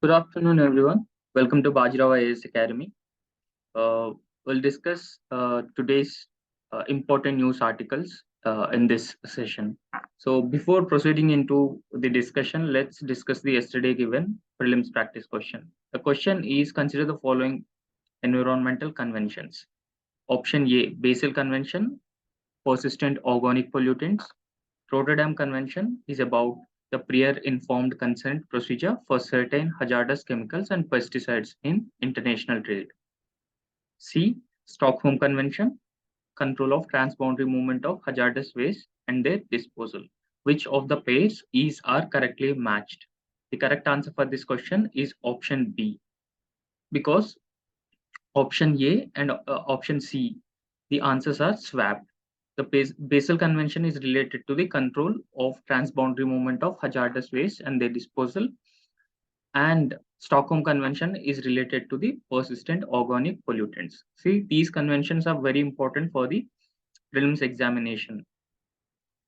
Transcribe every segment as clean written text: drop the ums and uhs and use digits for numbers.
Good afternoon, everyone. Welcome to Bajirao IAS Academy. Uh, we'll discuss today's important news articles in this session. So, before proceeding into the discussion, let's discuss the yesterday given prelims practice question. The question is consider the following environmental conventions. Option A, Basel Convention, persistent organic pollutants. Rotterdam Convention is about the prior informed consent procedure for certain hazardous chemicals and pesticides in international trade. C. Stockholm Convention, control of transboundary movement of hazardous waste and their disposal. Which of the pairs is are correctly matched? The correct answer for this question is option B, because option A and option C, the answers are swapped. The Basel Convention is related to the control of transboundary movement of hazardous waste and their disposal, and Stockholm Convention is related to the persistent organic pollutants. See, these conventions are very important for the prelims examination,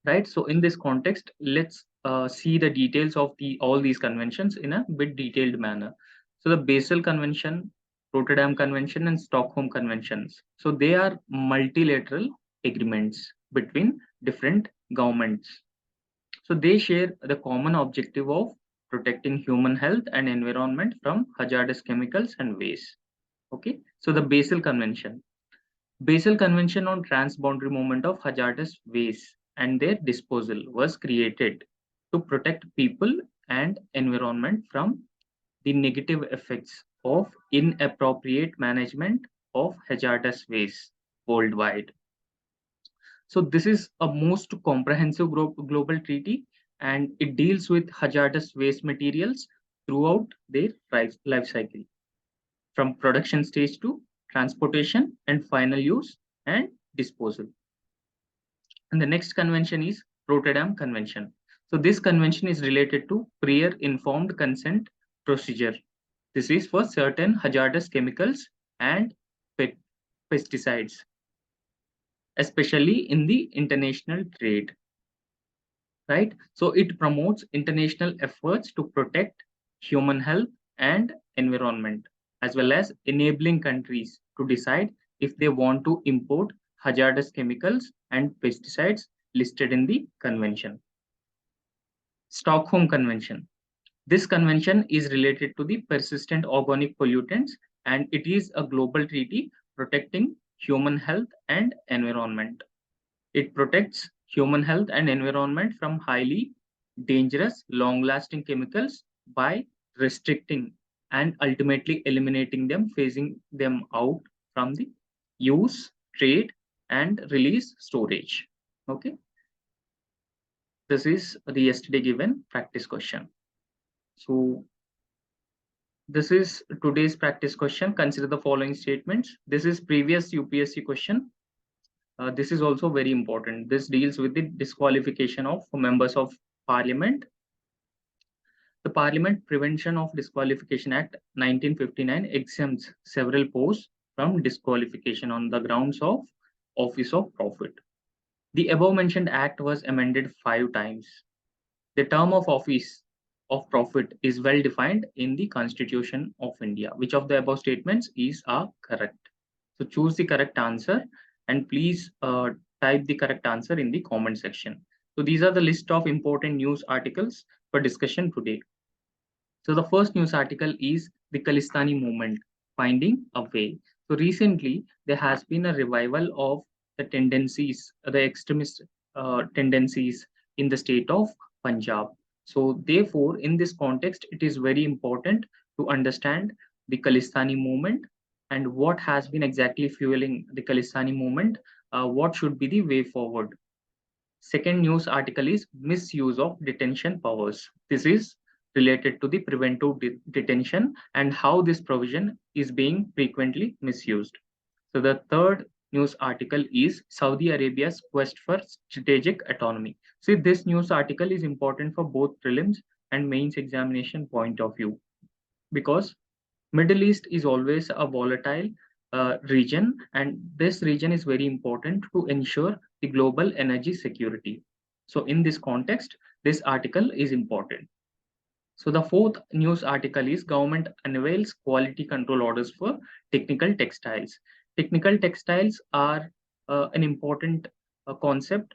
right? So, in this context, let's see the details of the all these conventions in a bit detailed manner. So, the Basel Convention, Rotterdam Convention, and Stockholm Conventions. So, they are multilateral agreements between different governments. So they share the common objective of protecting human health and environment from hazardous chemicals and waste. Okay, so the Basel Convention on Transboundary Movement of Hazardous Waste and their disposal was created to protect people and environment from the negative effects of inappropriate management of hazardous waste worldwide. So this is a most comprehensive global treaty, and it deals with hazardous waste materials throughout their life cycle, from production stage to transportation and final use and disposal. And the next convention is Rotterdam Convention. So this convention is related to prior informed consent procedure. This is for certain hazardous chemicals and pesticides, especially in the international trade, right? So it promotes international efforts to protect human health and environment, as well as enabling countries to decide if they want to import hazardous chemicals and pesticides listed in the convention. Stockholm Convention. This convention is related to the persistent organic pollutants, and it is a global treaty protecting human health and environment. It protects human health and environment from highly dangerous, long lasting chemicals by restricting and ultimately eliminating them, phasing them out from the use, trade, and release storage. Okay, this is the yesterday given practice question. So, this is today's practice question. Consider the following statements. This is previous UPSC question. This is also very important. This deals with the disqualification of members of parliament. The Parliament Prevention of Disqualification Act 1959 exempts several posts from disqualification on the grounds of office of profit. The above mentioned act was amended 5 times. The term of office of profit is well defined in the Constitution of India. Which of the above statements is correct? So choose the correct answer, and please type the correct answer in the comment section. So these are the list of important news articles for discussion today. So the first news article is the Khalistani movement finding a way. So recently there has been a revival of the tendencies, the extremist tendencies in the state of Punjab. So therefore, in this context, it is very important to understand the Khalistani movement and what has been exactly fueling the Khalistani movement. What should be the way forward? Second news article is misuse of detention powers. This is related to the preventive detention and how this provision is being frequently misused. So the third news article is Saudi Arabia's quest for strategic autonomy. See, this news article is important for both prelims and mains examination point of view, because Middle East is always a volatile region, and this region is very important to ensure the global energy security. So, in this context, this article is important. So the fourth news article is government unveils quality control orders for technical textiles. Technical textiles are an important concept.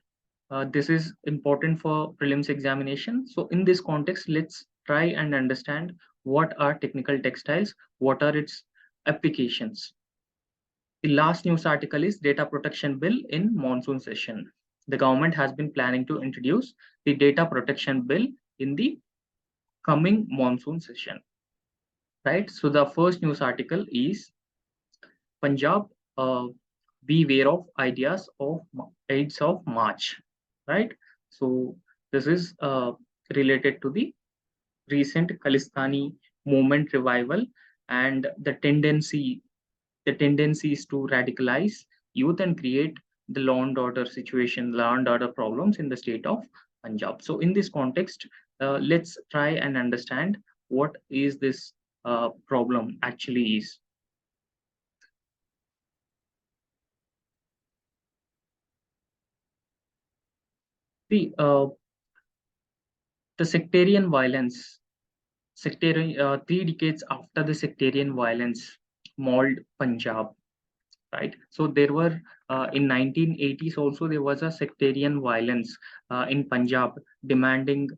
This is important for prelims examination. So in this context, let's try and understand what are technical textiles, what are its applications. The last news article is data protection bill in monsoon session. The government has been planning to introduce the data protection bill in the coming monsoon session, right? So the first news article is Punjab, beware of Ides of March, right? So this is related to the recent Khalistani movement revival and the tendency is to radicalize youth and create the law and order situation, law and order problems in the state of Punjab. So, in this context, let's try and understand what is this problem actually is. See, the sectarian violence, 3 decades after the sectarian violence mauled Punjab, right? So there were in 1980s also there was a sectarian violence in Punjab demanding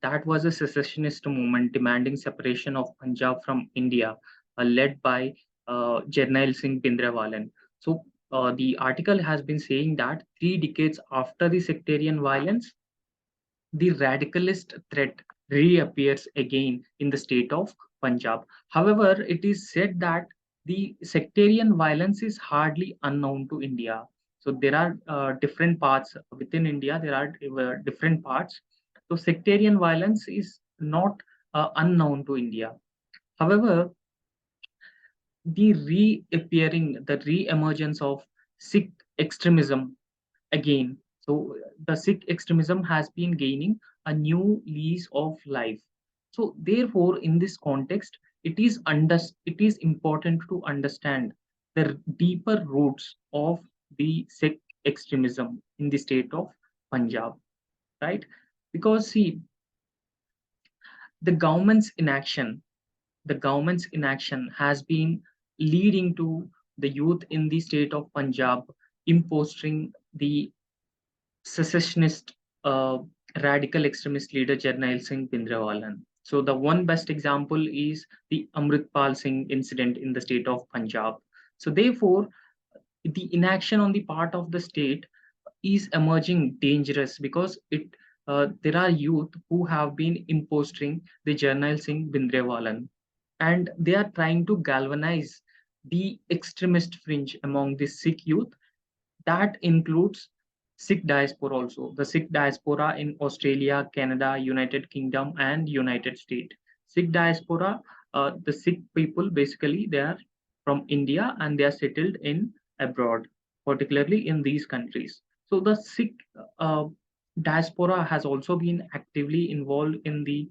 that was a secessionist movement demanding separation of Punjab from India, led by Jarnail Singh Bhindranwale. So the article has been saying that 3 decades after the sectarian violence, the radicalist threat reappears again in the state of Punjab. However, it is said that the sectarian violence is hardly unknown to India. So there are different parts within India, there are different parts. So sectarian violence is not unknown to India. However, the re-emergence of Sikh extremism again. So the Sikh extremism has been gaining a new lease of life. So therefore, in this context, it is important to understand the deeper roots of the Sikh extremism in the state of Punjab, right? Because see, the government's inaction, the government's inaction has been leading to the youth in the state of Punjab imposing the secessionist radical extremist leader Jarnail Singh Bhindranwale. So the one best example is the Amritpal Singh incident in the state of Punjab. So therefore, the inaction on the part of the state is emerging dangerous because it there are youth who have been imposing the Jarnail Singh Bhindranwale, and they are trying to galvanize the extremist fringe among the Sikh youth. That includes Sikh diaspora also. The Sikh diaspora in Australia, Canada, United Kingdom, and United States. Sikh diaspora, the Sikh people basically they are from India and they are settled in abroad, particularly in these countries. So the Sikh diaspora has also been actively involved in the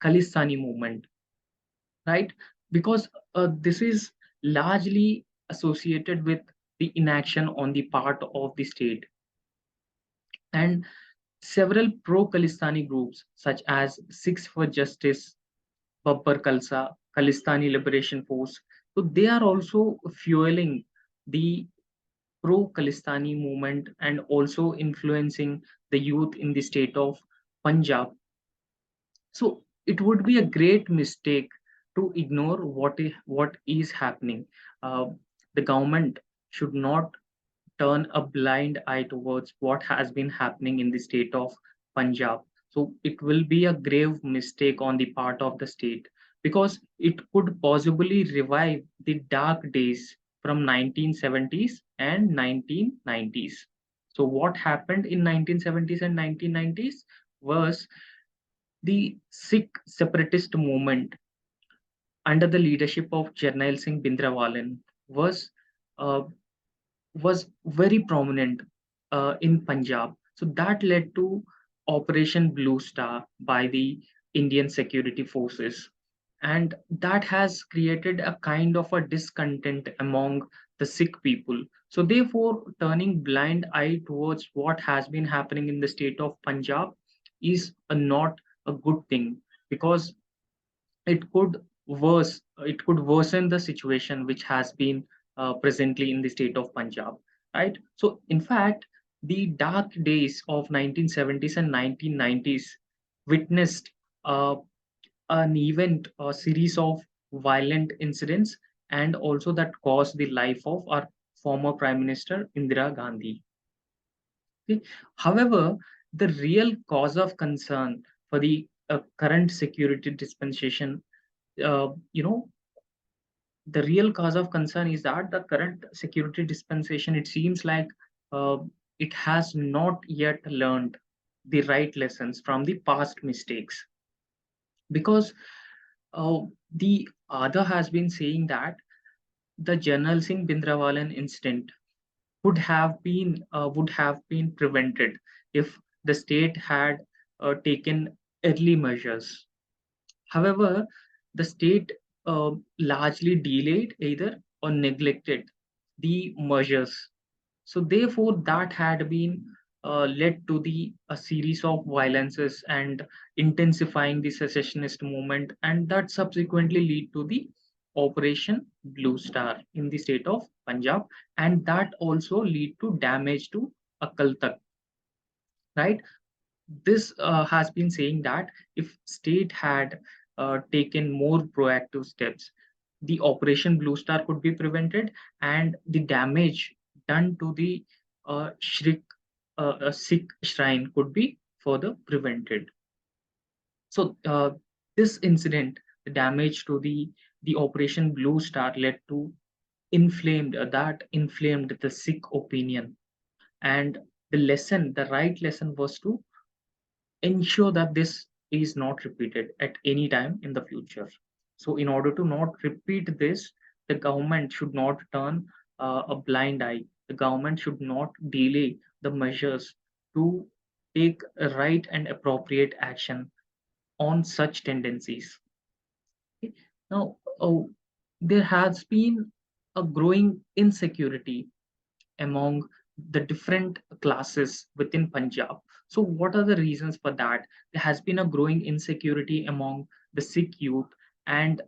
Khalistani movement, right? Because this is largely associated with the inaction on the part of the state. And several pro-Khalistani groups, such as Sikhs for Justice, Babbar Khalsa, Khalistani Liberation Force, so they are also fueling the pro-Khalistani movement and also influencing the youth in the state of Punjab. So it would be a great mistake to ignore what is happening. The government should not turn a blind eye towards what has been happening in the state of Punjab. So it will be a grave mistake on the part of the state because it could possibly revive the dark days from 1970s and 1990s. So what happened in 1970s and 1990s was the Sikh separatist movement under the leadership of Jarnail Singh Bhindranwale was uh, was very prominent in Punjab. So that led to Operation Blue Star by the Indian security forces. And that has created a kind of a discontent among the Sikh people. So, therefore, turning blind eye towards what has been happening in the state of Punjab is not a good thing because it could worsen the situation which has been presently in the state of Punjab, right? So in fact, the dark days of 1970s and 1990s witnessed uh, an event, a series of violent incidents, and also that caused the life of our former Prime Minister Indira Gandhi. Okay. However, the real cause of concern for the current security dispensation, uh, you know, the real cause of concern is that the current security dispensation, it seems like uh, it has not yet learned the right lessons from the past mistakes, because uh, the other has been saying that the General Singh Bindranwale incident would have been prevented if the state had taken early measures. However, the state largely delayed either or neglected the measures. So therefore, that had been led to the a series of violences and intensifying the secessionist movement, and that subsequently lead to the Operation Blue Star in the state of Punjab, and that also lead to damage to Akal Tak, right? This has been saying that if state had taken more proactive steps, the Operation Blue Star could be prevented, and the damage done to the Sikh shrine could be further prevented. So this incident, the damage to the Operation Blue Star led to that inflamed the Sikh opinion, and the right lesson was to ensure that this is not repeated at any time in the future. So, in order to not repeat this, the government should not turn a blind eye. The government should not delay the measures to take a right and appropriate action on such tendencies. Okay. Now, there has been a growing insecurity among the different classes within Punjab. So, what are the reasons for that? There has been a growing insecurity among the Sikh youth, and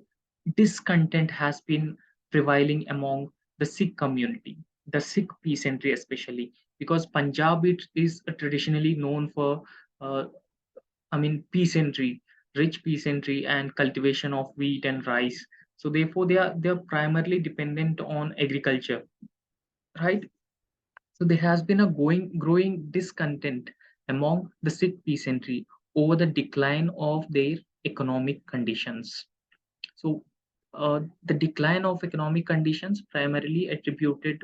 discontent has been prevailing among the Sikh community, the Sikh peasantry especially, because Punjab it is traditionally known for, uh, peasantry, rich peasantry, and cultivation of wheat and rice. So therefore, they are primarily dependent on agriculture, right? So there has been a growing discontent among the Sikh peasantry over the decline of their economic conditions. So the decline of economic conditions primarily attributed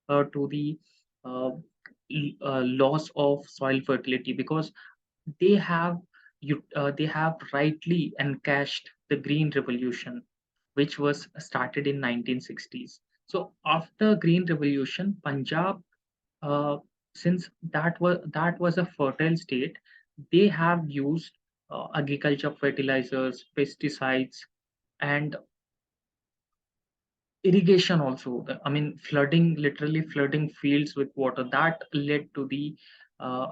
to the uh, loss of soil fertility, because they have they have rightly encashed the green revolution, which was started in 1960s. So after green revolution, Punjab, uh, since that was a fertile state, they have used agriculture fertilizers, pesticides, and irrigation also. Flooding, literally flooding fields with water, that led to the uh,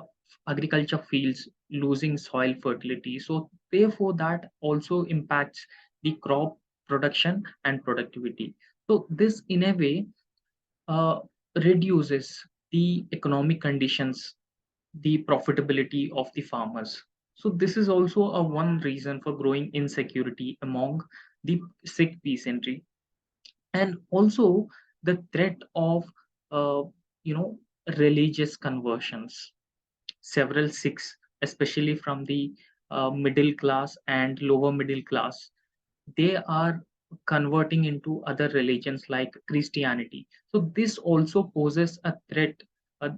agriculture fields losing soil fertility. So therefore, that also impacts the crop production and productivity. So this in a way uh, reduces the economic conditions, the profitability of the farmers. So this is also a one reason for growing insecurity among the Sikh peasantry, and also the threat of uh, you know religious conversions. Several Sikhs, especially from the middle class and lower middle class, they are converting into other religions like Christianity. So this also poses a threat. Uh,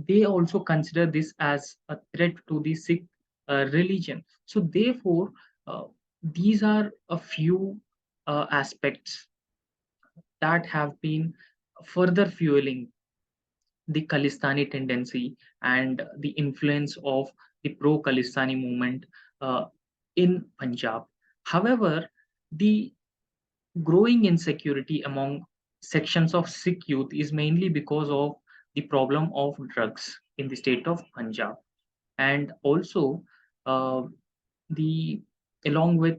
they also consider this as a threat to the Sikh religion. So therefore, uh, these are a few aspects that have been further fueling the Khalistani tendency and the influence of the pro Khalistani movement uh, in Punjab. However, the growing insecurity among sections of Sikh youth is mainly because of the problem of drugs in the state of Punjab, and also uh, the along with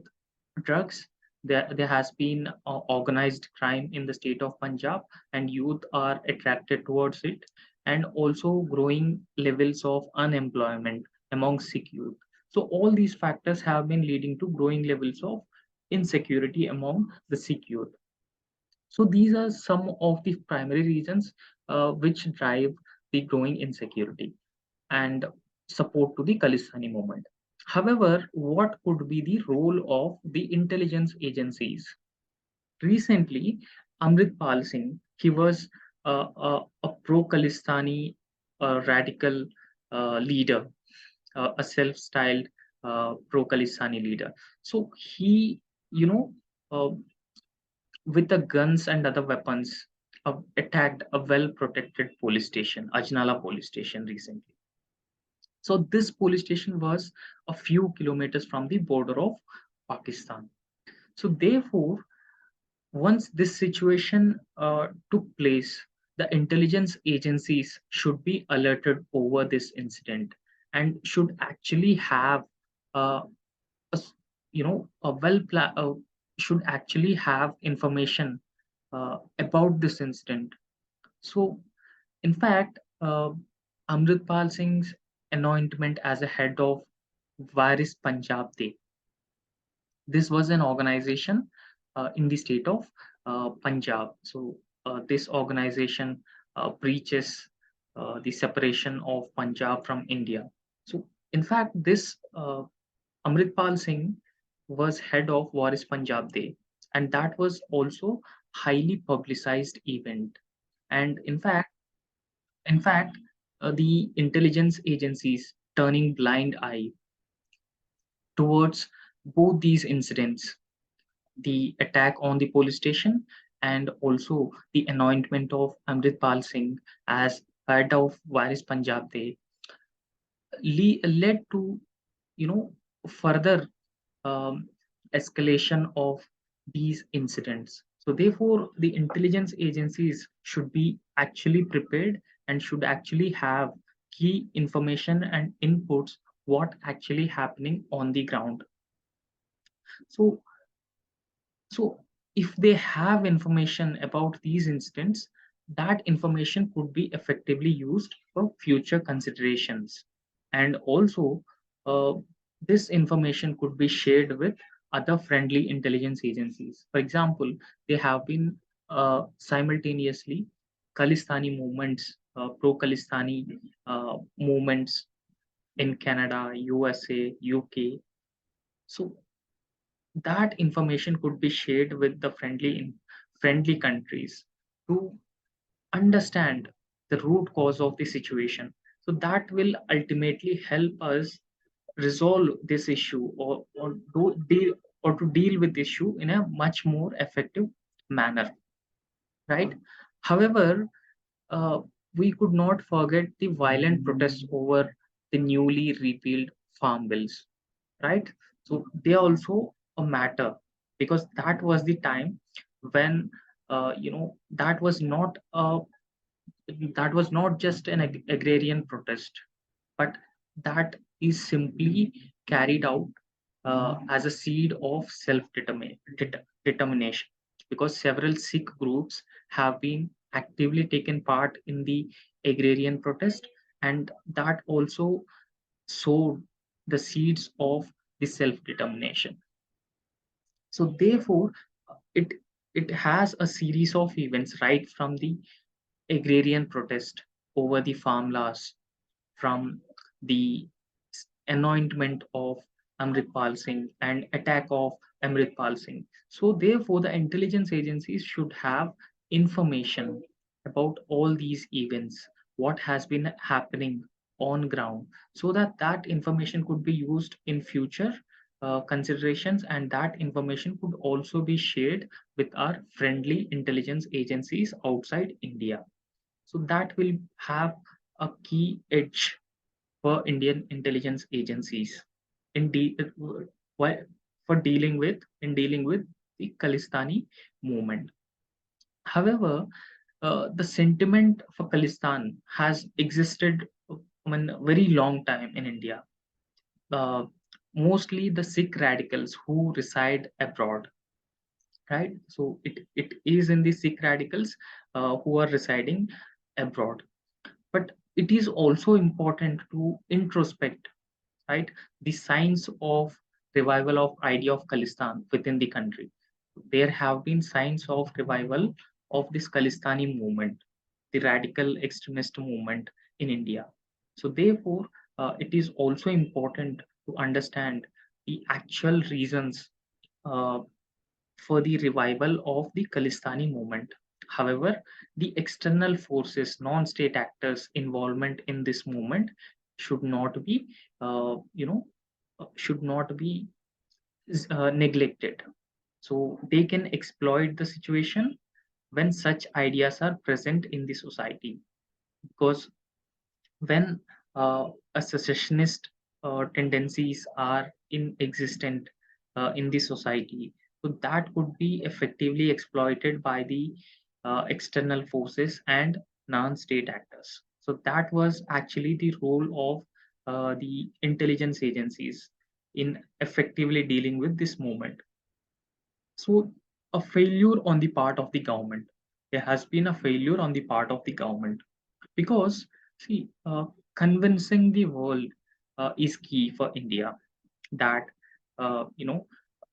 drugs. There has been organized crime in the state of Punjab, and youth are attracted towards it, and also growing levels of unemployment among Sikh youth. So all these factors have been leading to growing levels of insecurity among the Sikh youth. So these are some of the primary reasons which drive the growing insecurity and support to the Khalistani movement. However, what could be the role of the intelligence agencies? Recently, Amrit Pal Singh, he was a pro-Khalistani radical leader, a self-styled pro-Khalistani leader. So he, you know, uh, with the guns and other weapons, attacked a well-protected police station, Ajnala police station, recently. So this police station was a few kilometers from the border of Pakistan. So therefore, once this situation took place, the intelligence agencies should be alerted over this incident and should actually have uh, a, a should actually have information about this incident. So in fact, Amritpal Singh's anointment as a head of Varis Punjab Day. This was an organization in the state of Punjab. So this organization preaches the separation of Punjab from India. So in fact, this Amritpal Singh was head of Varis Punjab Day, and that was also highly publicized event. And in fact, the intelligence agencies turning blind eye towards both these incidents, the attack on the police station and also the anointment of Amritpal Singh as head of Varis Punjab Day, led to further um, escalation of these incidents. So therefore, the intelligence agencies should be actually prepared and should actually have key information and inputs what actually happening on the ground. So So if they have information about these incidents, that information could be effectively used for future considerations. And also, uh, this information could be shared with other friendly intelligence agencies. For example, there have been simultaneously Khalistani movements, pro-Khalistani movements in Canada, USA, UK. So that information could be shared with the friendly countries to understand the root cause of the situation, so that will ultimately help us resolve this issue, or to deal with the issue in a much more effective manner, right? However, uh, we could not forget the violent protests over the newly repealed farm bills, right? So they are also a matter, because that was the time when that was not just an agrarian protest, but that is simply carried out as a seed of determination, because several Sikh groups have been actively taken part in the agrarian protest, and that also sowed the seeds of the self determination. So therefore, it it has a series of events, right from the agrarian protest over the farm laws, from the anointment of Amritpal Singh and attack of Amritpal Singh. So therefore, the intelligence agencies should have information about all these events, what has been happening on ground, so that that information could be used in future considerations, and that information could also be shared with our friendly intelligence agencies outside India. So that will have a key edge for Indian intelligence agencies in why- for dealing with the Khalistani movement. However, the sentiment for Khalistan has existed, I mean, a very long time in India. Uh, mostly the Sikh radicals who reside abroad, right? So it is in the Sikh radicals who are residing abroad. But it is also important to introspect, right, the signs of revival of idea of Khalistan within the country. There have been signs of revival of this Khalistani movement, the radical extremist movement in India. So therefore, it is also important to understand the actual reasons uh, for the revival of the Khalistani movement. However, the external forces, non-state actors' involvement in this movement should not be, should not be neglected. So they can exploit the situation when such ideas are present in the society. Because when a secessionist tendencies are in existent in the society, so that could be effectively exploited by the external forces and non-state actors. So that was actually the role of the intelligence agencies in effectively dealing with this movement. So a failure on the part of the government. There has been a failure on the part of the government because see, convincing the world is key for India. That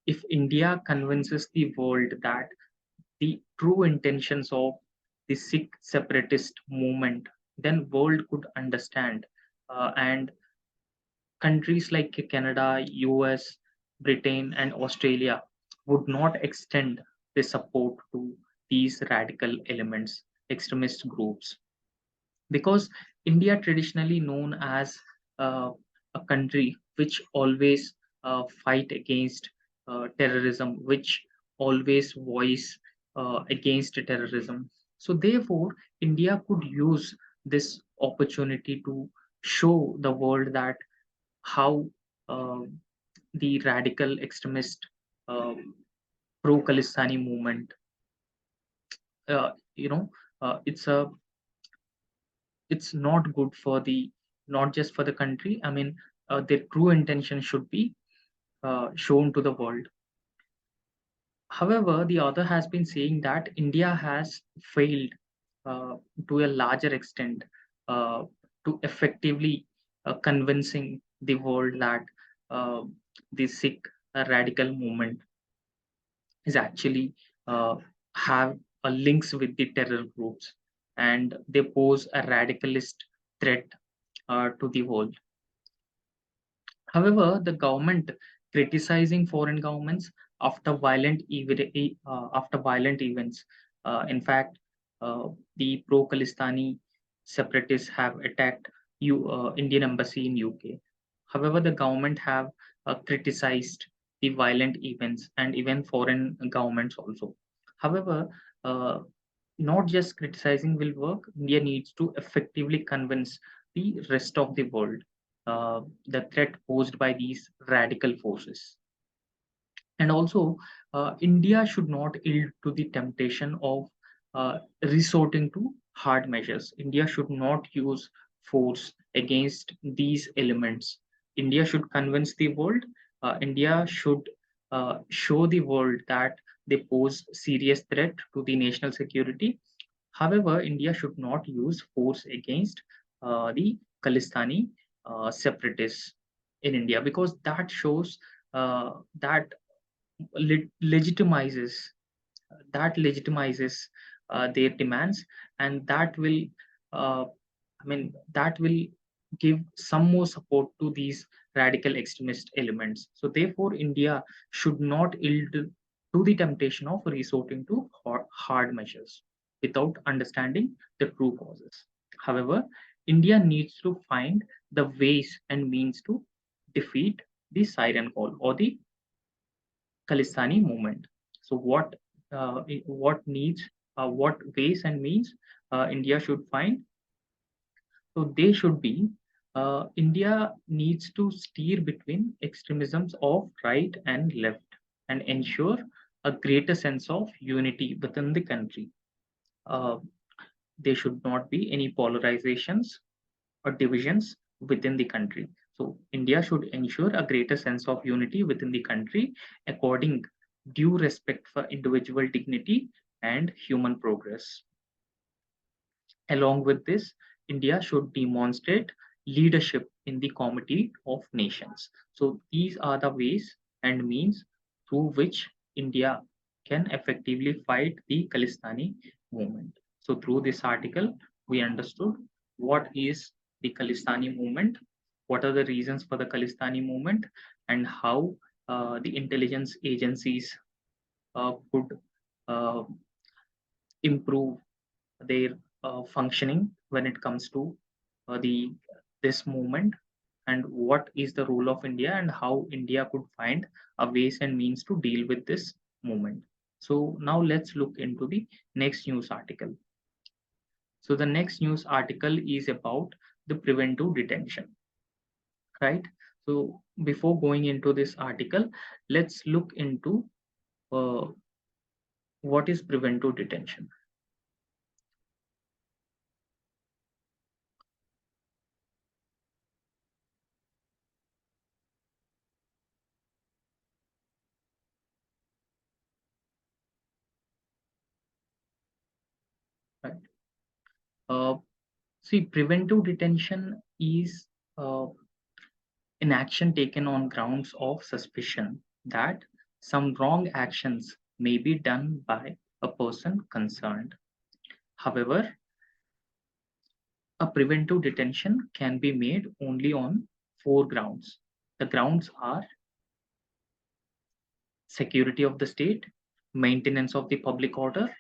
if India convinces the world that the true intentions of the Sikh separatist movement, then world could understand, and countries like Canada, US, Britain, and Australia would not extend their support to these radical elements, extremist groups, because India traditionally known as a country which always fight against terrorism, which always voice against terrorism. So therefore, India could use this opportunity to show the world that how uh, the radical extremist uh, pro-Khalistani movement, uh, you know, it's it's not good for the, not just for the country. I mean, their true intention should be shown to the world. However, the author has been saying that India has failed uh, to a larger extent uh, to effectively convincing the world that uh, the Sikh radical movement is actually uh, have a links with the terror groups, and they pose a radicalist threat to the world. However, the government criticizing foreign governments after after violent events. In fact, the pro-Khalistani separatists have attacked Indian embassy in UK. However, the government have criticized the violent events and even foreign governments also. However, uh, not just criticizing will work. India needs to effectively convince the rest of the world the threat posed by these radical forces. And also, India should not yield to the temptation of resorting to hard measures. India should not use force against these elements. India should convince the world. India should show the world that they pose serious threat to the national security. However, India should not use force against the Khalistani separatists in India, because that shows that legitimizes their demands, and that will uh, that will give some more support to these radical extremist elements. So therefore, India should not yield to the temptation of resorting to hard measures without understanding the true causes. However, India needs to find the ways and means to defeat the siren call or the Khalistani movement. So what ways and means India should find? So they should be, India needs to steer between extremisms of right and left and ensure a greater sense of unity within the country. Uh, there should not be any polarizations or divisions within the country. So India should ensure a greater sense of unity within the country, according due respect for individual dignity and human progress. Along with this, India should demonstrate leadership in the Committee of Nations. So these are the ways and means through which India can effectively fight the Khalistani movement. So through this article, we understood what is the Khalistani movement, what are the reasons for the Khalistani movement, and how the intelligence agencies could uh, improve their functioning when it comes to the this movement, and what is the role of India and how India could find a ways and means to deal with this movement. So now let's look into the next news article. So the next news article is about the preventive detention, right? So before going into this article, let's look into uh, what is preventive detention. Right? Uh, See, preventive detention is an action taken on grounds of suspicion that some wrong actions may be done by a person concerned. However, a preventive detention can be made only on four grounds. The grounds are security of the state, maintenance of the public order,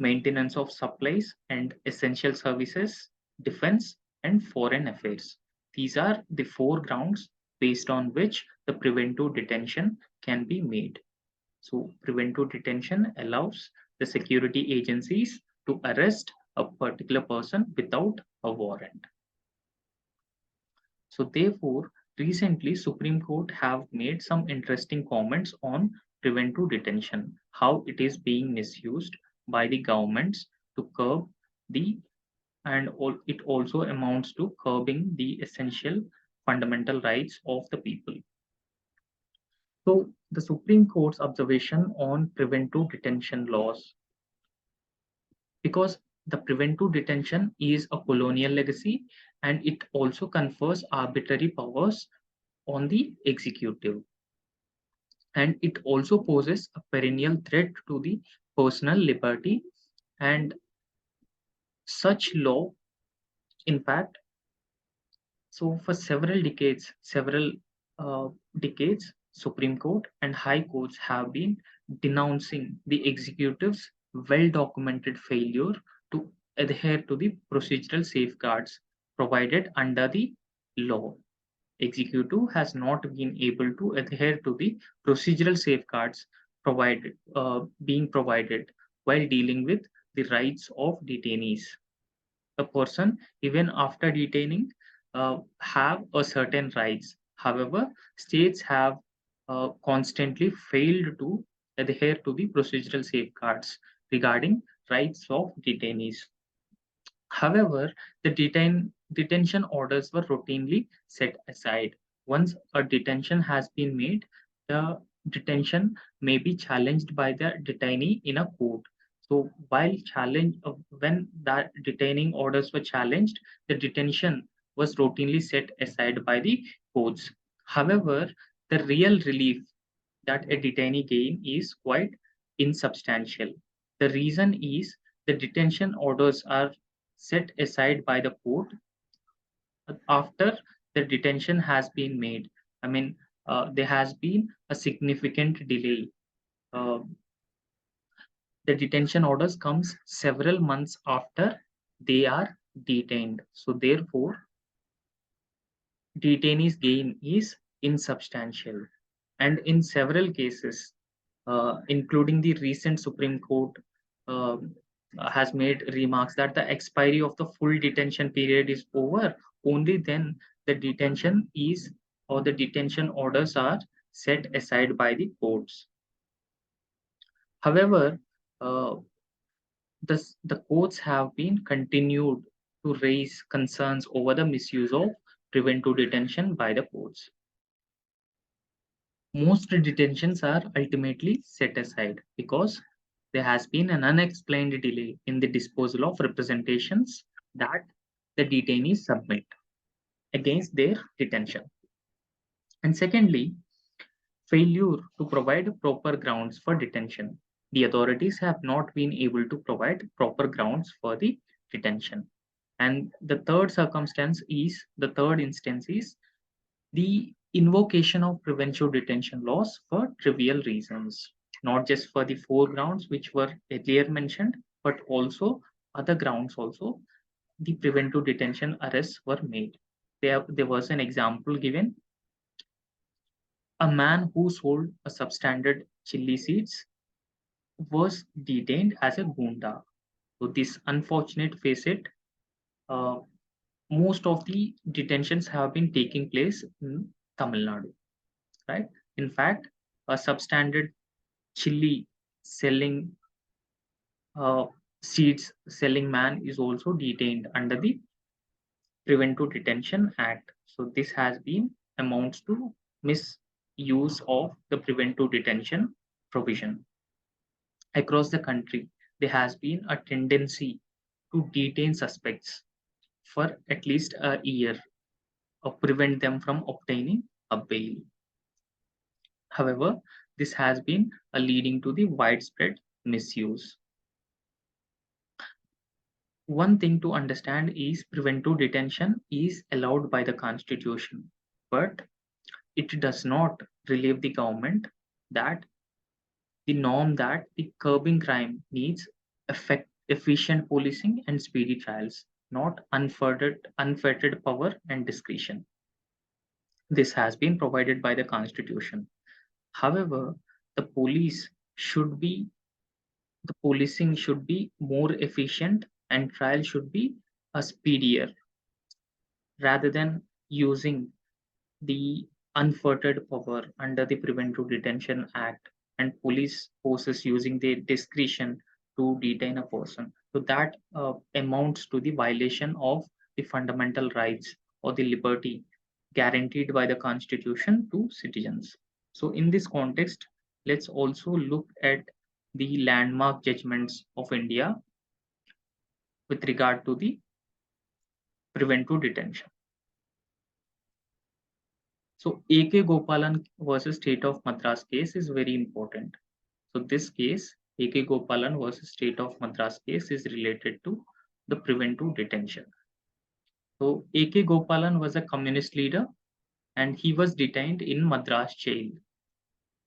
maintenance of supplies and essential services, defense, and foreign affairs. These are the four grounds based on which the preventive detention can be made. So, preventive detention allows the security agencies to arrest a particular person without a warrant. So therefore, recently Supreme Court have made some interesting comments on preventive detention, how it is being misused by the governments to curb the it also amounts to curbing the essential fundamental rights of the people. So the Supreme Court's observation on preventive detention laws, because the preventive detention is a colonial legacy and it also confers arbitrary powers on the executive, and it also poses a perennial threat to the personal liberty. And such law, in fact, so for several uh, decades, Supreme Court and High Courts have been denouncing the executive's well-documented failure to adhere to the procedural safeguards provided under the law. Executive has not been able to adhere to the procedural safeguards being provided while dealing with the rights of detainees. A person, even after detaining, have a certain rights. However, states have constantly failed to adhere to the procedural safeguards regarding rights of detainees. However, the detention orders were routinely set aside. Once a detention has been made, the detention may be challenged by the detainee in a court. So, when that detaining orders were challenged, the detention was routinely set aside by the courts. However, the real relief that a detainee gain is quite insubstantial. The reason is the detention orders are set aside by the court after the detention has been made. I mean, there has been a significant delay. Uh, the detention orders comes several months after they are detained. So therefore, detainees' gain is insubstantial. And in several cases, including the recent Supreme Court, um, has made remarks that the expiry of the full detention period is over. Only then the detention is or the detention orders are set aside by the courts. However, uh, the courts have been continued to raise concerns over the misuse of preventive detention by the courts. Most detentions are ultimately set aside because there has been an unexplained delay in the disposal of representations that the detainees submit against their detention. And secondly, failure to provide proper grounds for detention. The authorities have not been able to provide proper grounds for the detention. And the third instance is the invocation of preventive detention laws for trivial reasons, not just for the four grounds which were earlier mentioned, but also other grounds also the preventive detention arrests were made. There was an example given. A man who sold a substandard chili seeds was detained as a gunda. So this unfortunate facet, uh, most of the detentions have been taking place in Tamil Nadu, right? In fact, a substandard chili selling uh, seeds selling man is also detained under the Preventive Detention Act. So this has been amounts to misuse of the preventive detention provision. Across the country, there has been a tendency to detain suspects for at least a year or prevent them from obtaining a bail. However, this has been leading to the widespread misuse. One thing to understand is preventive detention is allowed by the Constitution, but it does not relieve the government that the norm that the curbing crime needs efficient policing and speedy trials, not unfettered power and discretion. This has been provided by the Constitution. However, the police should be the policing should be more efficient and trial should be speedier rather than using the unfettered power under the Preventive Detention Act and police forces using their discretion to detain a person. So that amounts to the violation of the fundamental rights or the liberty guaranteed by the Constitution to citizens. So, in this context, let's also look at the landmark judgments of India with regard to the preventive detention. So A.K. Gopalan versus State of Madras case is very important. So this case, A.K. Gopalan versus State of Madras case is related to the preventive detention. So A.K. Gopalan was a communist leader and he was detained in Madras jail.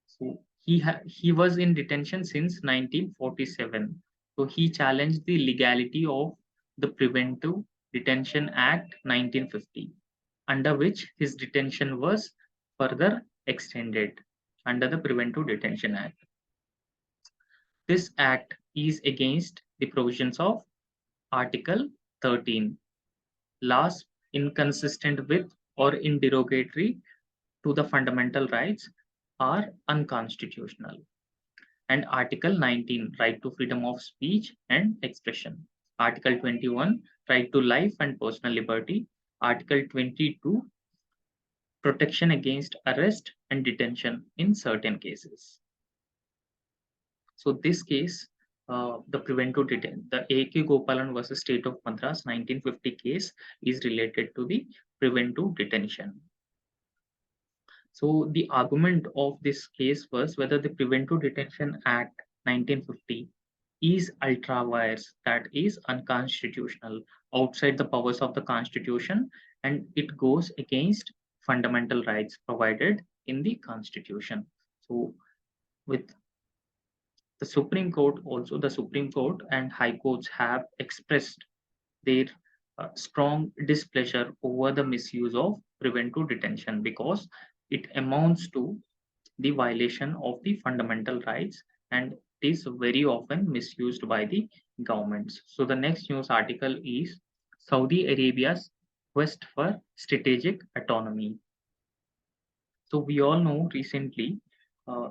So he was in detention since 1947. So he challenged the legality of the Preventive Detention Act 1950, under which his detention was further extended under the Preventive Detention Act. This act is against the provisions of Article 13, laws inconsistent with or derogatory to the fundamental rights are unconstitutional. And Article 19, right to freedom of speech and expression. Article 21, right to life and personal liberty. Article 22, protection against arrest and detention in certain cases. So this case, the A.K. Gopalan versus State of Madras 1950 case is related to the preventive detention. So the argument of this case was whether the Preventive Detention Act 1950 is ultra vires, that is unconstitutional, outside the powers of the Constitution, and it goes against fundamental rights provided in the Constitution. So with the Supreme Court, also the Supreme Court and High Courts have expressed their strong displeasure over the misuse of preventive detention because it amounts to the violation of the fundamental rights and is very often misused by the governments. So the next news article is Saudi Arabia's quest for strategic autonomy. So we all know recently uh,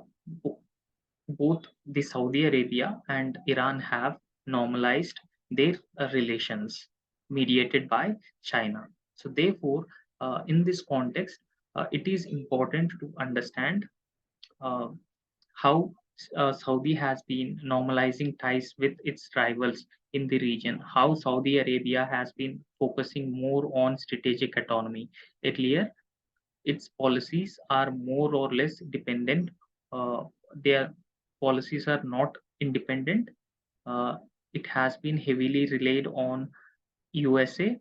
both the Saudi Arabia and Iran have normalized their relations mediated by China. So therefore, In this context, it is important to understand uh, how Saudi has been normalizing ties with its rivals in the region, how Saudi Arabia has been focusing more on strategic autonomy. Earlier, its policies are more or less dependent. Their policies are not independent. Uh, it has been heavily relied on USA.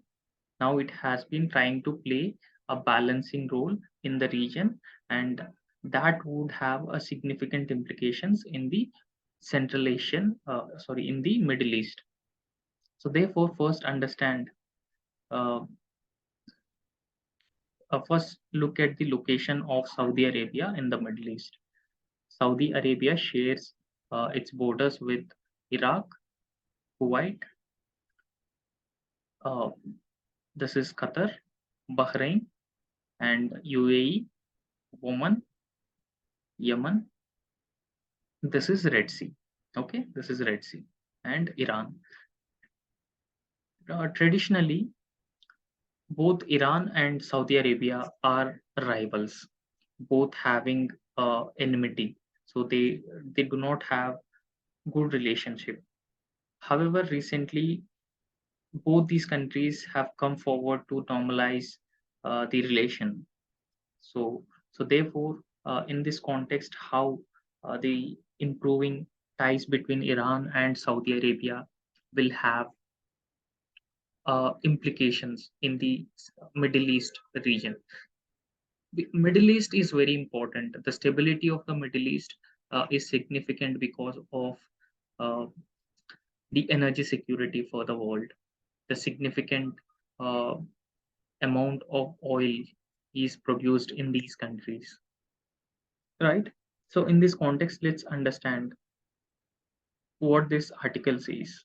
Now it has been trying to play a balancing role in the region, and that would have a significant implications in the in the Middle East. So therefore, uh, first look at the location of Saudi Arabia in the Middle East. Saudi Arabia shares its borders with Iraq, Kuwait, uh, this is Qatar, Bahrain, and UAE, Oman, Yemen. This is Red Sea. Okay, this is Red Sea and Iran. Traditionally, both Iran and Saudi Arabia are rivals, both having enmity. So they do not have good relationship. However, recently both these countries have come forward to normalize the relation. So therefore, in this context, how the improving ties between Iran and Saudi Arabia will have implications in the Middle East region. The Middle East is very important. The stability of the Middle East is significant because of uh, the energy security for the world. The significant uh, amount of oil is produced in these countries, right? So, in this context, let's understand what this article says.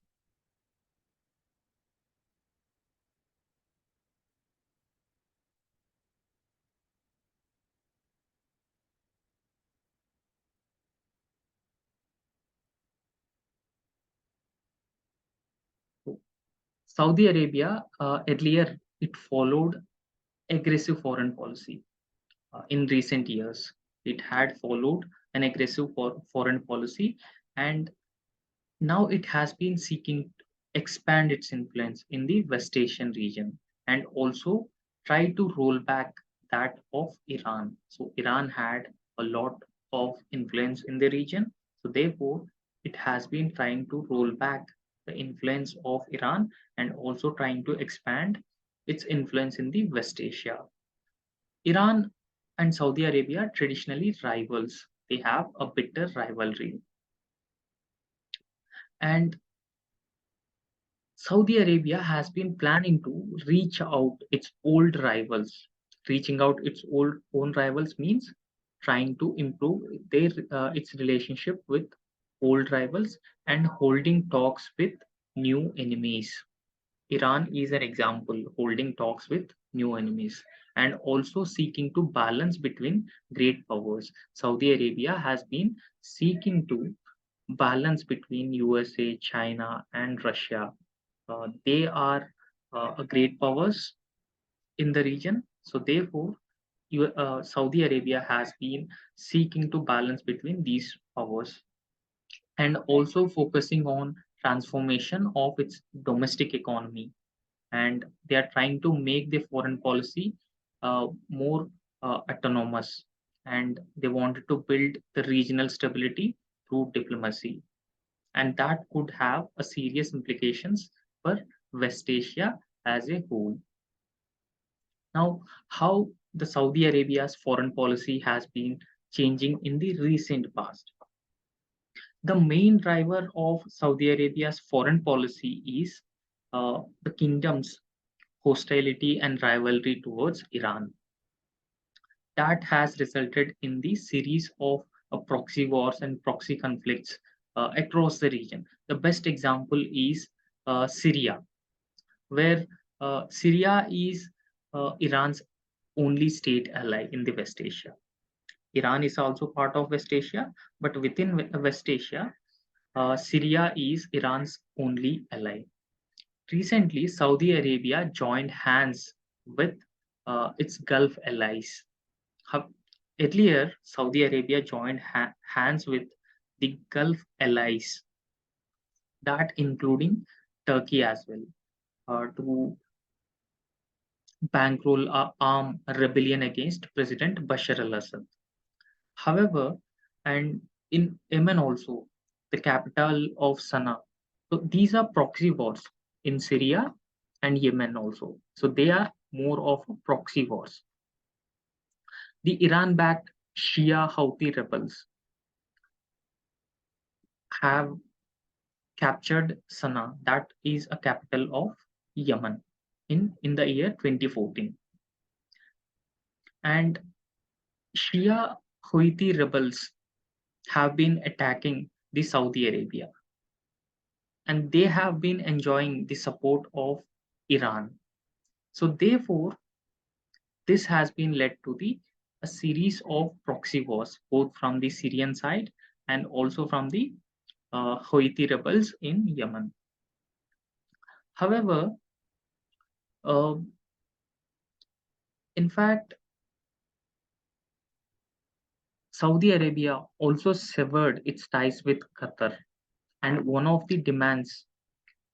Saudi Arabia, earlier, it followed aggressive foreign policy. In recent years, it had followed an aggressive foreign policy, and now it has been seeking to expand its influence in the West Asian region and also try to roll back that of Iran. So Iran had a lot of influence in the region. So therefore, it has been trying to roll back the influence of Iran and also trying to expand its influence in the West Asia. Iran and Saudi Arabia traditionally rivals. They have a bitter rivalry. And Saudi Arabia has been planning to reach out its old rivals. Reaching out its own rivals means trying to improve its relationship with old rivals and holding talks with new enemies. Iran is an example, holding talks with new enemies and also seeking to balance between great powers. Saudi Arabia has been seeking to balance between USA, China, and Russia. They are a great powers in the region. So therefore, Saudi Arabia has been seeking to balance between these powers and also focusing on transformation of its domestic economy. And they are trying to make their foreign policy more autonomous. And they wanted to build the regional stability through diplomacy, and that could have a serious implications for West Asia as a whole. Now, how the Saudi Arabia's foreign policy has been changing in the recent past. The main driver of Saudi Arabia's foreign policy is the kingdom's hostility and rivalry towards Iran. That has resulted in the series of proxy wars and proxy conflicts across the region. The best example is Syria, where Syria is Iran's only state ally in the West Asia. Iran is also part of West Asia, but within West Asia, Syria is Iran's only ally. Recently, Saudi Arabia joined hands with its Gulf allies. Earlier, Saudi Arabia joined hands with the Gulf allies, that including Turkey as well, to bankroll a armed rebellion against President Bashar al-Assad. However, and in Yemen also, the capital of Sana'a. So these are proxy wars in Syria and Yemen also. So they are more of proxy wars. The Iran-backed Shia Houthi rebels have captured Sana'a, that is a capital of Yemen, in the year 2014. And Shia Houthi rebels have been attacking the Saudi Arabia, and they have been enjoying the support of Iran. So therefore, this has been led to a series of proxy wars, both from the Syrian side and also from the Houthi rebels in Yemen. However, uh, in fact, Saudi Arabia also severed its ties with Qatar, and one of the demands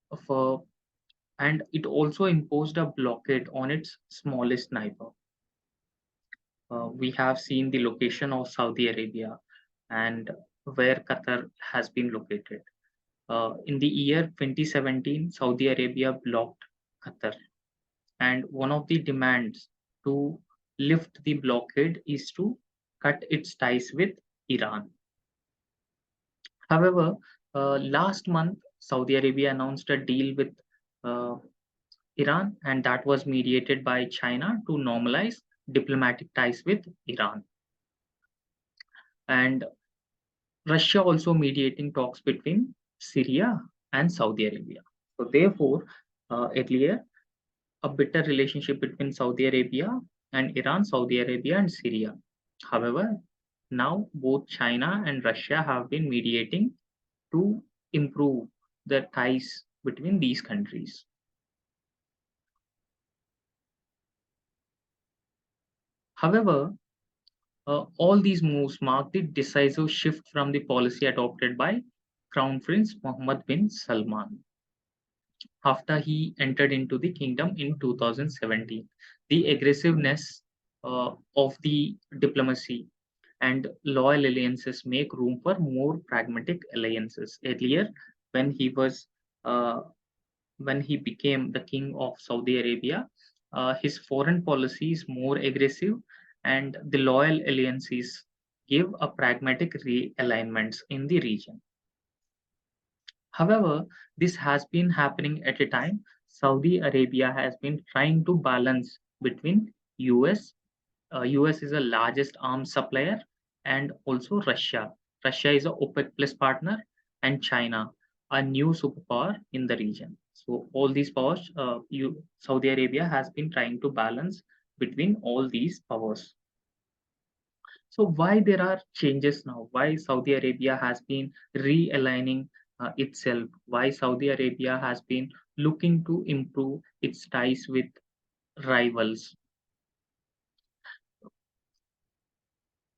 of and it also imposed a blockade on its smallest neighbor. We have seen the location of Saudi Arabia and where Qatar has been located. In the year 2017, Saudi Arabia blocked Qatar, and one of the demands to lift the blockade is to cut its ties with Iran. However, last month, Saudi Arabia announced a deal with uh, Iran, and that was mediated by China to normalize diplomatic ties with Iran. And Russia also mediating talks between Syria and Saudi Arabia. So, therefore, earlier, a better relationship between Saudi Arabia and Iran, Saudi Arabia and Syria. However, now both China and Russia have been mediating to improve the ties between these countries. However, all these moves mark the decisive shift from the policy adopted by Crown Prince Mohammed bin Salman after he entered into the kingdom in 2017. The aggressiveness of the diplomacy and loyal alliances make room for more pragmatic alliances. Earlier, when he was uh, when he became the king of Saudi Arabia, his foreign policy is more aggressive, and the loyal alliances give a pragmatic realignments in the region. However, this has been happening at a time Saudi Arabia has been trying to balance between US. US is the largest arms supplier, and also Russia. Russia is a OPEC plus partner, and China, a new superpower in the region. So all these powers, Saudi Arabia has been trying to balance between all these powers. So why there are changes now? Why Saudi Arabia has been realigning itself? Why Saudi Arabia has been looking to improve its ties with rivals?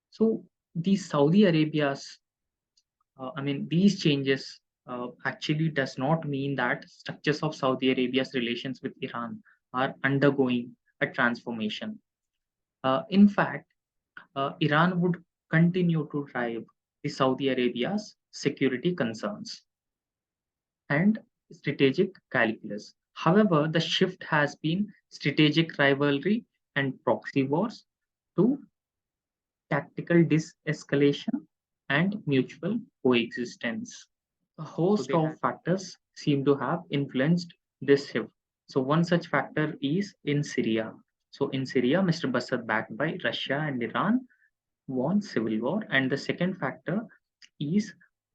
So these Saudi Arabia's, these changes actually does not mean that structures of Saudi Arabia's relations with Iran are undergoing a transformation. In fact, Iran would continue to drive the Saudi Arabia's security concerns and strategic calculus. However, the shift has been strategic rivalry and proxy wars to tactical de-escalation and mutual coexistence. A host of factors seem to have influenced this shift. So one such factor is in Syria. So in Syria, Mr. Assad, backed by Russia and Iran, won civil war. And the second factor is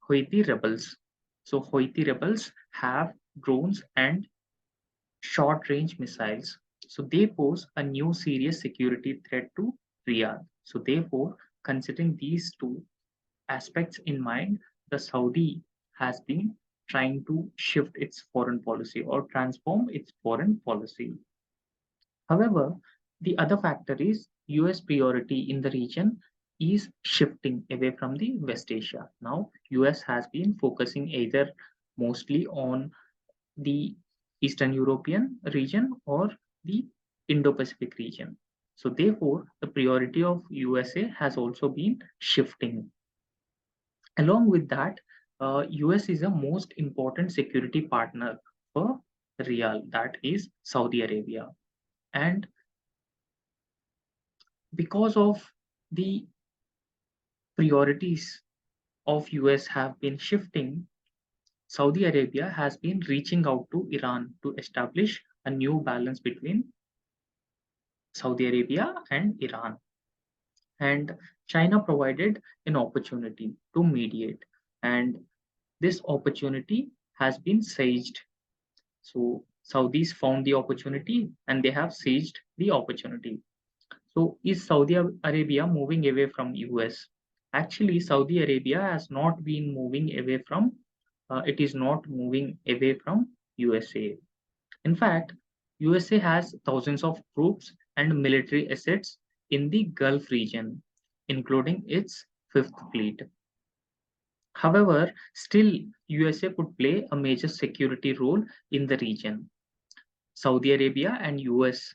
Houthi rebels. So Houthi rebels have drones and short-range missiles. So they pose a new serious security threat to Riyadh. So therefore, considering these two aspects in mind, the Saudi has been trying to shift its foreign policy or transform its foreign policy. However, The other factor is US priority in the region is shifting away from the West Asia. Now, US has been focusing either mostly on the Eastern European region or the Indo-Pacific region. So therefore, the priority of USA has also been shifting. Along with that, US is a most important security partner for Real, that is Saudi Arabia. And because of the priorities of US have been shifting, Saudi Arabia has been reaching out to Iran to establish a new balance between Saudi Arabia and Iran. And China provided an opportunity to mediate, and this opportunity has been seized. So Saudis found the opportunity and they have seized the opportunity. So is Saudi Arabia moving away from US? Actually, Saudi Arabia has not been moving away from, it is not moving away from USA. In fact, USA has thousands of troops and military assets in the Gulf region, including its Fifth Fleet. However, still USA could play a major security role in the region. Saudi Arabia and US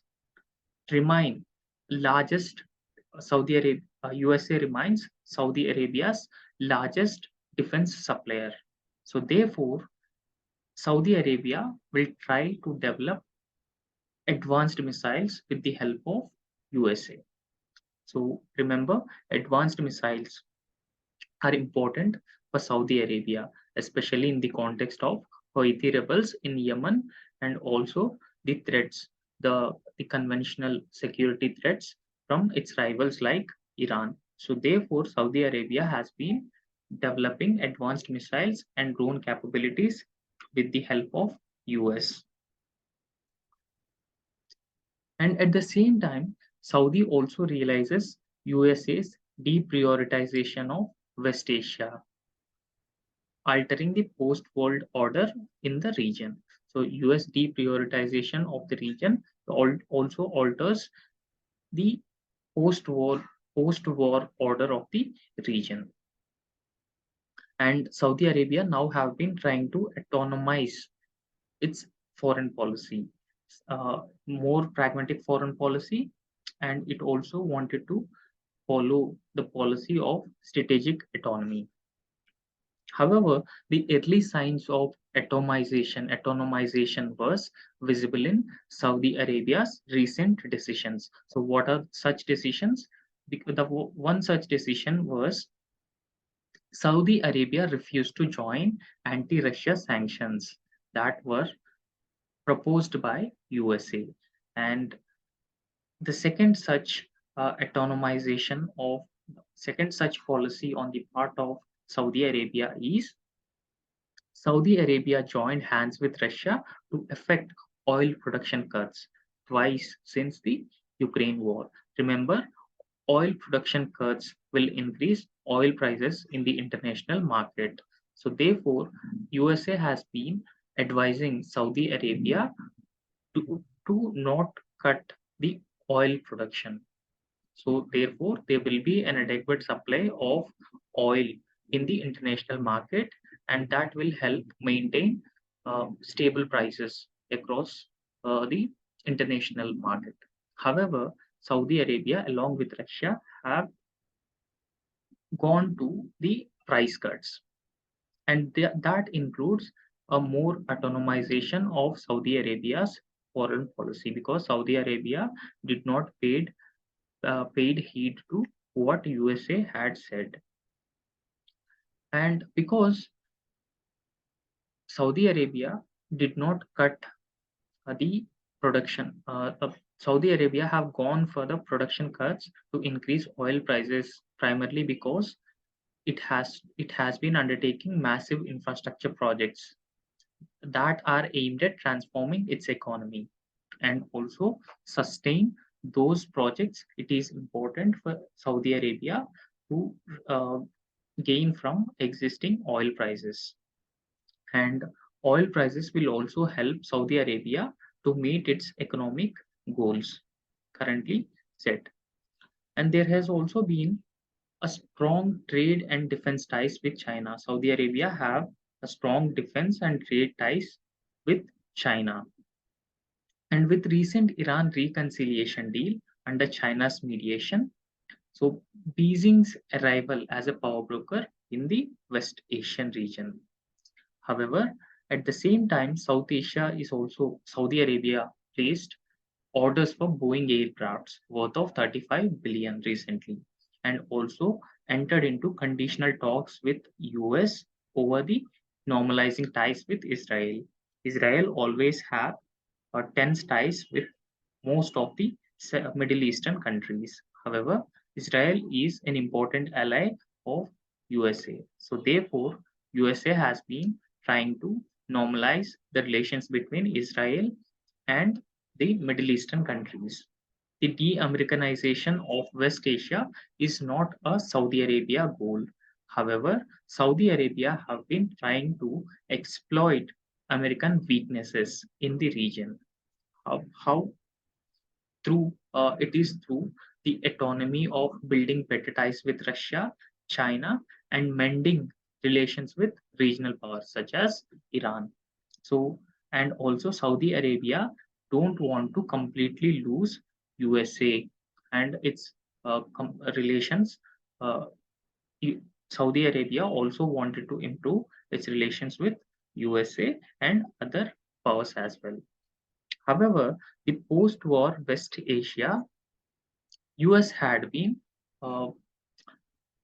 remain largest USA remains Saudi Arabia's largest defense supplier. So therefore, Saudi Arabia will try to develop advanced missiles with the help of USA. So remember, advanced missiles are important for Saudi Arabia, especially in the context of Houthi rebels in Yemen and also the threats, the conventional security threats from its rivals like Iran. So therefore, Saudi Arabia has been developing advanced missiles and drone capabilities with the help of US. And at the same time, Saudi also realizes USA's deprioritization of West Asia, altering the post-world order in the region. So US deprioritization of the region also alters the post-war post-war order of the region. And Saudi Arabia now have been trying to autonomize its foreign policy, more pragmatic foreign policy, and it also wanted to follow the policy of strategic autonomy. However, the early signs of autonomization was visible in Saudi Arabia's recent decisions. So, what are such decisions? One such decision was Saudi Arabia refused to join anti-Russia sanctions that were proposed by USA. And the second such policy on the part of Saudi Arabia is Saudi Arabia joined hands with Russia to effect oil production cuts twice since the Ukraine war. Remember, oil production cuts will increase oil prices in the international market. So therefore, USA has been advising Saudi Arabia to not cut the oil production. So therefore, there will be an adequate supply of oil in the international market, and that will help maintain stable prices across the international market. However, Saudi Arabia, along with Russia, have gone to the price cuts, and that includes a more autonomization of Saudi Arabia's foreign policy because Saudi Arabia did not paid heed to what USA had said. And because Saudi Arabia did not cut the production, Saudi Arabia have gone for the production cuts to increase oil prices primarily because it has been undertaking massive infrastructure projects that are aimed at transforming its economy and also sustain those projects. It is important for Saudi Arabia to uh, gain from existing oil prices. And oil prices will also help Saudi Arabia to meet its economic goals. currently set. And there has also been a strong trade and defense ties with China. Saudi Arabia have a strong defense and trade ties with China. And with recent Iran reconciliation deal under China's mediation, so Beijing's arrival as a power broker in the West Asian region. However, at the same time, South Asia is also Saudi Arabia placed orders for Boeing aircrafts worth of 35 billion recently, and also entered into conditional talks with US over the normalizing ties with Israel. Israel always have tense ties with most of the Middle Eastern countries. However, Israel is an important ally of USA. So therefore, USA has been trying to normalize the relations between Israel and the Middle Eastern countries. The de-Americanization of West Asia is not a Saudi Arabia goal. However, Saudi Arabia have been trying to exploit American weaknesses in the region. How through it is through the autonomy of building better ties with Russia, China, and mending relations with regional powers such as Iran. So, and also Saudi Arabia don't want to completely lose USA and its relations. Uh, Saudi Arabia also wanted to improve its relations with USA and other powers as well. However, the post-war West Asia, US had been uh,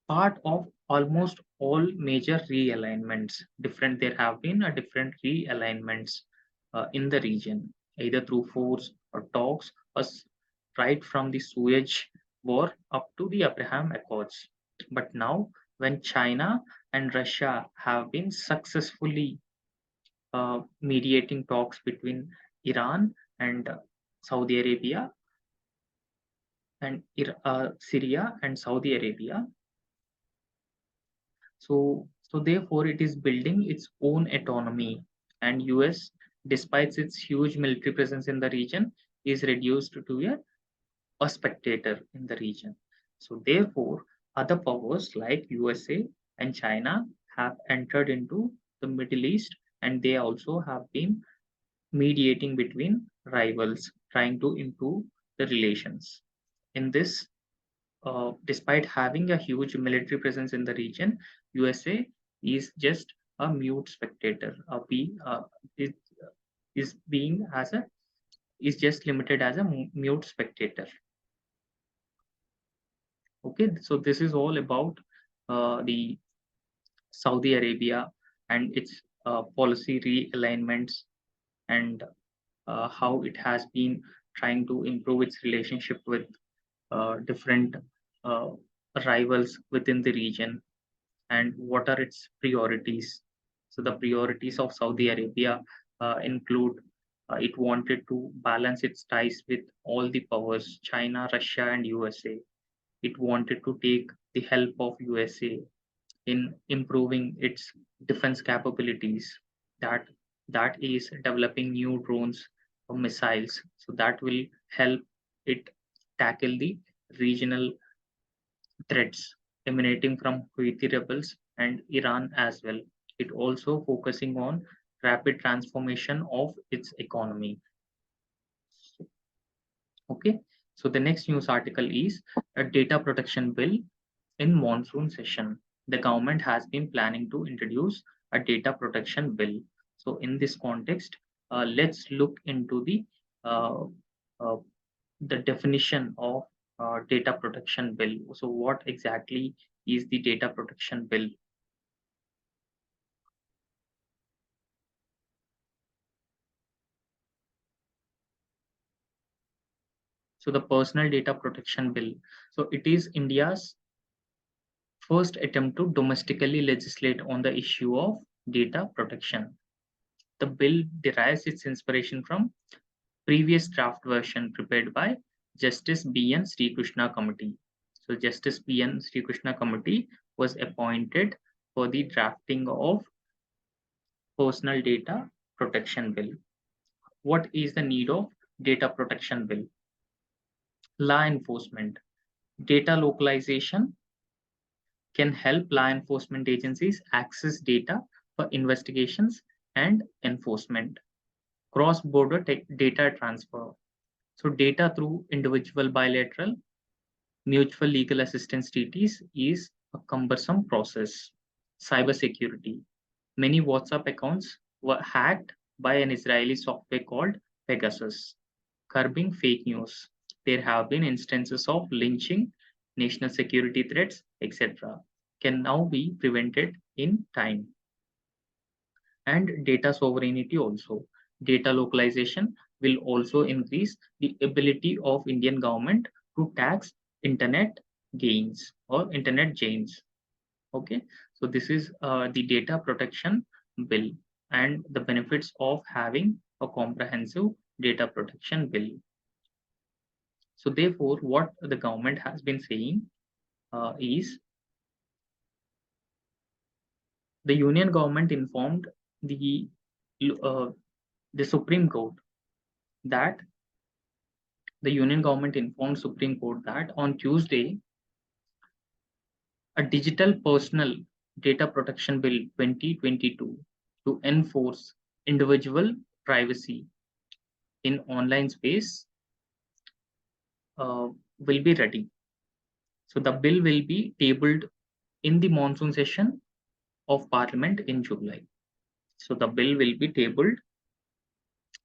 part of almost all major realignments. There have been a different realignments in the region, either through force or talks, right from the Suez War up to the Abraham Accords. But now, when China and Russia have been successfully mediating talks between Iran and Saudi Arabia and Syria and Saudi Arabia. So therefore, it is building its own autonomy, and US, despite its huge military presence in the region, is reduced to a spectator in the region. So therefore, other powers like USA and China have entered into the Middle East, and they also have been mediating between rivals, trying to improve the relations. In this, despite having a huge military presence in the region, USA is just a mute spectator. It is being as a is just limited as a mute spectator. Okay, so this is all about the Saudi Arabia and its policy realignments and how it has been trying to improve its relationship with different uh, rivals within the region and what are its priorities. So the priorities of Saudi Arabia include it wanted to balance its ties with all the powers, China, Russia, and USA. It wanted to take the help of USA in improving its defense capabilities. That that is developing new drones or missiles. So that will help it tackle the regional threats emanating from Houthi rebels and Iran as well. It also focusing on rapid transformation of its economy. Okay, so the next news article is a data protection bill in monsoon session. The government has been planning to introduce a data protection bill. So in this context, let's look into uh, uh, the definition of data protection bill. So what exactly is the data protection bill? So the personal data protection bill. So it is India's first attempt to domestically legislate on the issue of data protection. The bill derives its inspiration from previous draft version prepared by Justice B.N. Sri Krishna Committee. So Justice B.N. Sri Krishna Committee was appointed for the drafting of personal data protection bill. What is the need of data protection bill? Law enforcement. Data localization can help law enforcement agencies access data for investigations and enforcement. Cross-border data transfer. So data through individual bilateral mutual legal assistance treaties is a cumbersome process. Cybersecurity. Many WhatsApp accounts were hacked by an Israeli software called Pegasus. Curbing fake news. There have been instances of lynching, national security threats, etc. Can now be prevented in time. And data sovereignty also. Data localization will also increase the ability of Indian government to tax internet gains or internet gains. Okay, so this is the data protection bill and the benefits of having a comprehensive data protection bill. So therefore, what the government has been saying is the union government informed the uh, the Supreme Court that the union government informed Supreme Court that on Tuesday, a digital personal data protection bill 2022 to enforce individual privacy in online space will be ready. So the bill will be tabled in the monsoon session of Parliament in July. So the bill will be tabled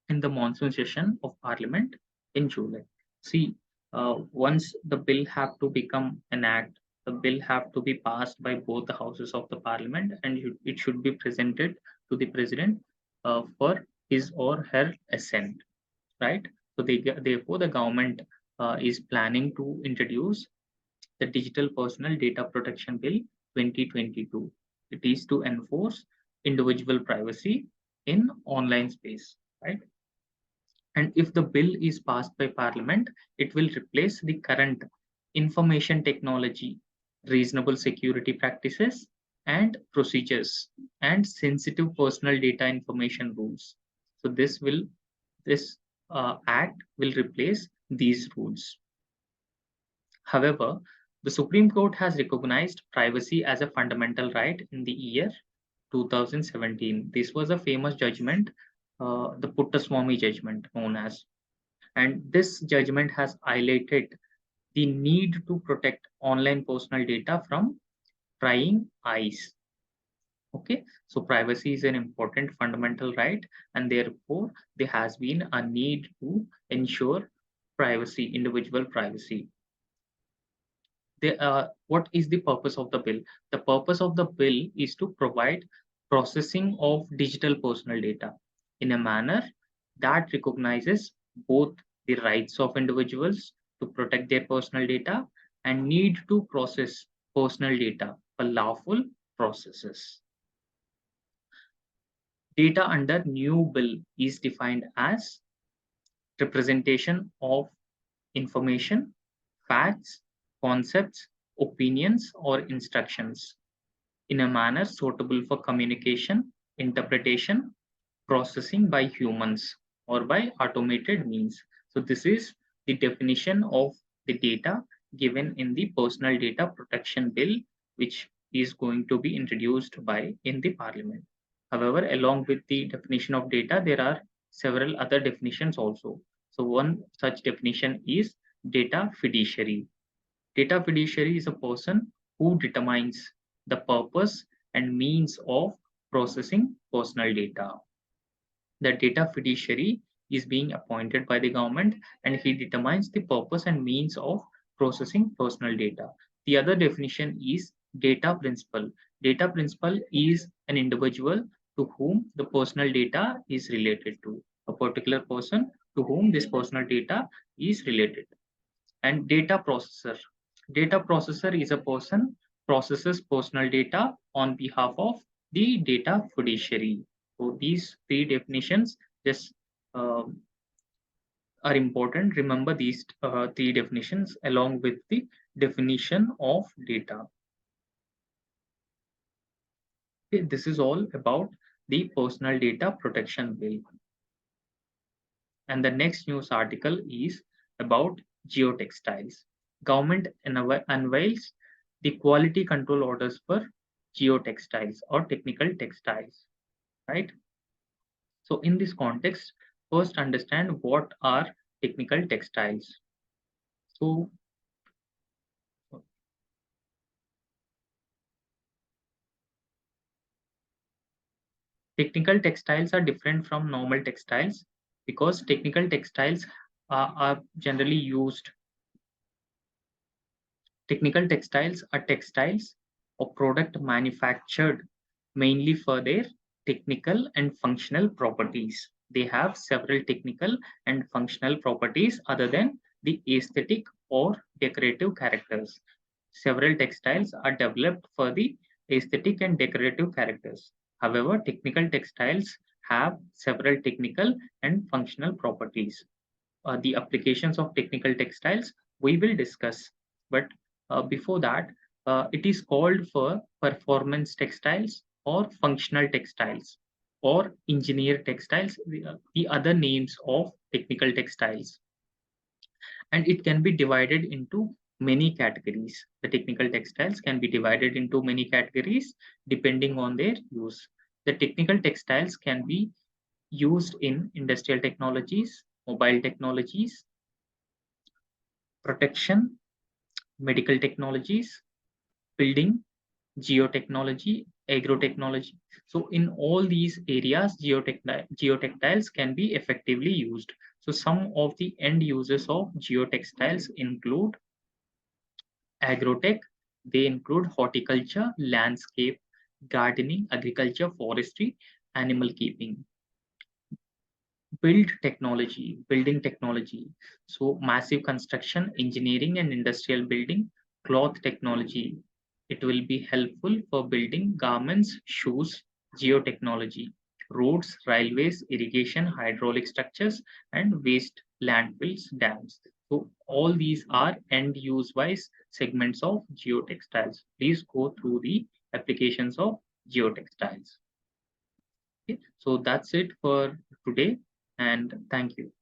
in the monsoon session of Parliament in July. See, once the bill have to become an act, the bill have to be passed by both the houses of the Parliament, and it should be presented to the President for his or her assent, right? So therefore, the government is planning to introduce the Digital Personal Data Protection Bill 2022. It is to enforce individual privacy in online space, right? And if the bill is passed by Parliament, it will replace the current information technology, reasonable security practices, and procedures, and sensitive personal data information rules. So this act will replace these rules. However, the Supreme Court has recognized privacy as a fundamental right in the year 2017. This was a famous judgment, the Puttaswamy judgment known as. And this judgment has highlighted the need to protect online personal data from prying eyes. Okay, so privacy is an important fundamental right, and therefore there has been a need to ensure privacy, individual privacy. What is the purpose of the bill? The purpose of the bill is to provide processing of digital personal data in a manner that recognizes both the rights of individuals to protect their personal data and need to process personal data for lawful processes. Data under new bill is defined as representation of information, facts, concepts, opinions, or instructions in a manner suitable for communication, interpretation, processing by humans or by automated means. So this is the definition of the data given in the Personal Data Protection Bill, which is going to be introduced by in the Parliament. However, along with the definition of data, there are several other definitions also. So one such definition is data fiduciary. Data fiduciary is a person who determines the purpose and means of processing personal data. The data fiduciary is being appointed by the government, and he determines the purpose and means of processing personal data. The other definition is data principal. Data principal is an individual to whom the personal data is related to, a particular person to whom this personal data is related. And data processor. Data processor is a person processes personal data on behalf of the data fiduciary. So these three definitions just are important. Remember these three definitions along with the definition of data. Okay, this is all about the Personal Data Protection Bill. And the next news article is about geotextiles. Government unveils the quality control orders for geotextiles or technical textiles, right? So in this context, first understand what are technical textiles. So technical textiles are different from normal textiles because technical textiles are generally used. Technical textiles are textiles or product manufactured mainly for their technical and functional properties. They have several technical and functional properties other than the aesthetic or decorative characters. Several textiles are developed for the aesthetic and decorative characters. However, technical textiles have several technical and functional properties. The applications of technical textiles we will discuss. But before that, it is called for performance textiles or functional textiles or engineered textiles, the other names of technical textiles. And it can be divided into many categories. The technical textiles can be divided into many categories depending on their use. The technical textiles can be used in industrial technologies, mobile technologies, protection, medical technologies, building, geotechnology, agrotechnology. So in all these areas, geotextiles can be effectively used. So some of the end uses of geotextiles include agrotech. They include horticulture, landscape, gardening, agriculture, forestry, animal keeping. Building technology. So massive construction, engineering and industrial building, cloth technology. It will be helpful for building garments, shoes, geotechnology, roads, railways, irrigation, hydraulic structures, and waste landfills, dams. So all these are end use wise segments of geotextiles. Please go through the applications of geotextiles. Okay, so that's it for today, and thank you.